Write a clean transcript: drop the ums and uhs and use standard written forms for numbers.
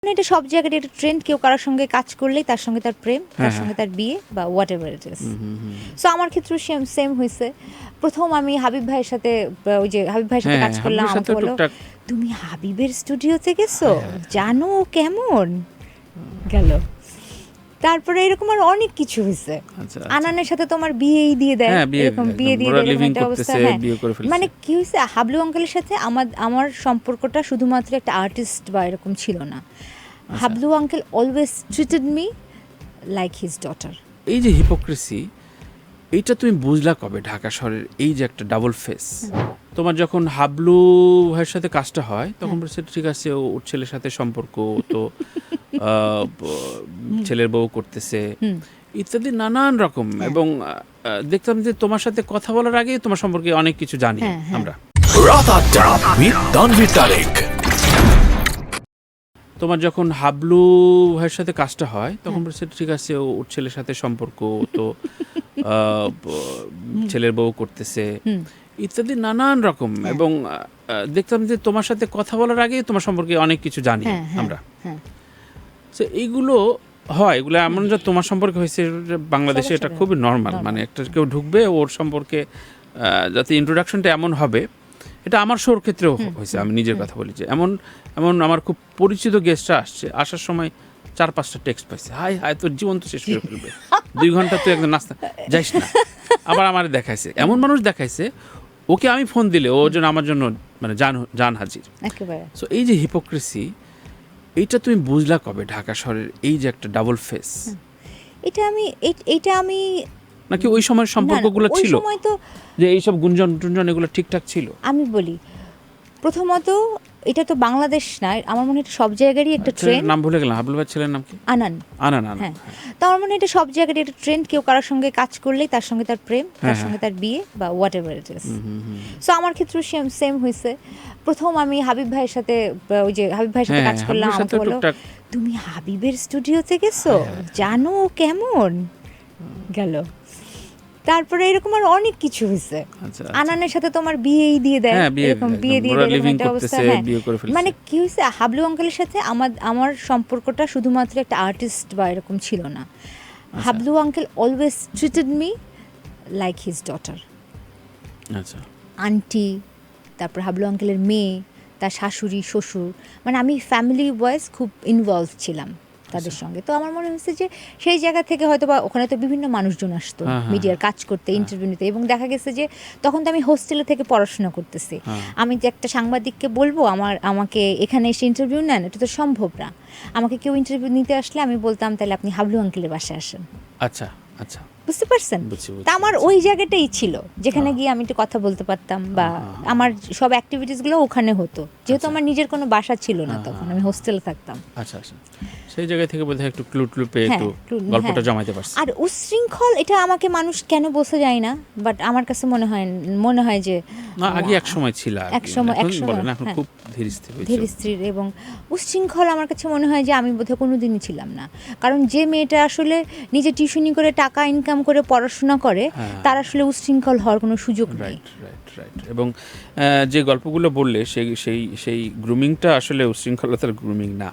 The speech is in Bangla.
মানে এটা সব জায়গায় একটা ট্রেন্ড, কেউ কারোর সঙ্গে কাজ করলেই তার সঙ্গে তার প্রেম, তার সঙ্গে তার বিয়ে বা what ever it is. So আমার ক্ষেত্রেও সেম হয়েছে। প্রথম আমি হাবিব ভাইয়ের সাথে ওই যে হাবিব ভাইয়ের সাথে কাজ করলাম, আমাকে বললো তুমি হাবিবের স্টুডিওতে গেছো, জানো ও কেমন গেল। তারপরে এরকম আর অনেক কিছু হয়েছে। আনানের সাথে তোমার বিয়েই দিয়ে দেয়, এরকম বিয়ে দিয়ে দেয় এরকম একটা অবস্থা। হ্যাঁ, মানে কি হয়েছে, হাবলু আঙ্কেলের সাথে আমার সম্পর্কটা শুধুমাত্র একটা আর্টিস্ট বা এরকম ছিল না। Hablu uncle always treated me like his daughter. এই যে হিপোক্রেসি, এইটা তুমি বুঝলা কবে ঢাকা শহরের এই যে একটা ডাবল ফেস? তোমার যখন হাবলু ভাইয়ের সাথে কাজটা হয় তখন বলছে ঠিক আছে, ওর ছেলের সাথে সম্পর্ক, তো ছেলের বউ করতেছে ইত্যাদি নানান রকম। এবং দেখতাম যে তোমার সাথে কথা বলার আগে তোমার সম্পর্কে অনেক কিছু জানি আমরা। তোমার যখন হাবলু ভাইয়ের সাথে কাজটা হয় তখন বলছে ঠিক আছে, ওর ছেলের সাথে সম্পর্ক, তো ছেলের বউ করতেছে ইত্যাদি নানান রকম। এবং দেখতাম যে তোমার সাথে কথা বলার আগে তোমার সম্পর্কে অনেক কিছু জানি আমরা। তো এইগুলো হয়, এগুলো এমন যে তোমার সম্পর্কে হয়েছে বাংলাদেশে, এটা খুবই নর্মাল। মানে একটা কেউ ঢুকবে ওর সম্পর্কে যাতে ইন্ট্রোডাকশনটা এমন হবে, এটা আমার শোর ক্ষেত্রেও হয়েছে। আমি নিজের কথা বলি যে এমন আমার খুব পরিচিত গেস্টরা আসছে, আসার সময় 4-5টা টেক্সট পাইছে, হাই হাই তোর জীবন তো শেষ করে ফেলবে, 2 ঘন্টা তুই একদম নাস্তা যাইস না। আবার আমার দেখাইছে, এমন মানুষ দেখাইছে ওকে আমি ফোন দিলে ও যেন আমার জন্য মানে জান হাজির। সো এই যে হিপোক্রেসি, এইটা তুমি বুঝলা কবে ঢাকা শহরের এই যে একটা ডাবল ফেস? এটা আমি নাকি ওই সময়ের সম্পর্কগুলো ছিল যে এইসব গুঞ্জন এগুলো ঠিকঠাক ছিল? আমি বলি, প্রথমত এটা তো বাংলাদেশ না, আমার মনে হয় এটা সব জায়গারই একটা ট্রেন্ড। নাম ভুলে গেলাম, হাবলু ভাইয়ের ছেলের নাম কি? আনান। হ্যাঁ, তো আমার মনে হয় এটা সব জায়গারই একটা ট্রেন্ড, কেউ কারোর সঙ্গে কাজ করলেই তার সঙ্গে তার প্রেম, তার সঙ্গে তার বিয়ে বা what ever it is. So আমার ক্ষেত্রেও সেম হয়েছে। প্রথম আমি হাবিব ভাইয়ের সাথে ওই যে হাবিব ভাইয়ের সাথে কাজ করলাম, আমাকে বললো তুমি হাবিবের স্টুডিওতে গেছো, জানো ও কেমন গেল। তারপরে এরকম আর অনেক কিছু হয়েছে। আনানের সাথে তোমার বিয়েই দিয়ে দেয়, এরকম বিয়ে দিয়ে দেয় এরকম একটা অবস্থা। হ্যাঁ, মানে কি হয়েছে, হাবলু আঙ্কেলের সাথে আমার সম্পর্কটা শুধুমাত্র একটা আর্টিস্ট বা এরকম ছিল না। Hablu uncle always treated me like his daughter. Aunty, তারপর হাবলু আঙ্কেলের মেয়ে, তার শাশুড়ি, শ্বশুর, মানে আমি ফ্যামিলি ওয়াইজ খুব ইনভলভ ছিলাম তাদের সঙ্গে। তো আমার মনে হচ্ছে যে সেই জায়গা থেকে হয়তো বা ওখানে তো বিভিন্ন মানুষজন আসতো মিডিয়ার কাজ করতে, ইন্টারভিউ নিতে, এবং দেখা গেছে যে তখন তো আমি হোস্টেলে থেকে পড়াশোনা করতেছি। আমি যে একটা সাংবাদিককে বলবো আমাকে এখানে এসে ইন্টারভিউ নেন, এটা তো সম্ভব না। আমাকে কেউ ইন্টারভিউ নিতে আসলে আমি বলতাম তাহলে আপনি হাবলু আঙ্কেলের বাসায় আসেন। আচ্ছা, বুঝতে পারছেন? তা আমার ওই জায়গাটাই ছিল যেখানে গিয়ে আমি একটু কথা বলতে পারতাম, বা আমার সব অ্যাক্টিভিটিসগুলো ওখানে হতো, যেহেতু আমার নিজের কোনো বাসা ছিল না তখন, আমি হোস্টেলে থাকতাম। আচ্ছা, সেই জায়গা থেকে বোধহয় একটু ক্লু পেয়ে একটু গল্পটা জমাইতে পারছি। আর উচ্ছৃঙ্খল, এটা আমাকে মানুষ কেন বলতে যায় না, বাট আমার কাছে মনে হয় যে আগে এক সময় ছিল, এখন খুব ধীর স্থির। এবং উচ্ছৃঙ্খল আমার কাছে মনে হয় যে আমি বোধহয় কোনোদিনই ছিলাম না। কারণ যে মেয়েটা আসলে নিজে টিউশনি করে টাকা ইনকাম করে পড়াশোনা করে, তার আসলে উচ্ছৃঙ্খল হওয়ার কোনো সুযোগ নেই। রাইট। এবং যে গল্পগুলো বললে সেই গ্রুমিংটা আসলে উচ্ছৃঙ্খলতার গ্রুমিং না।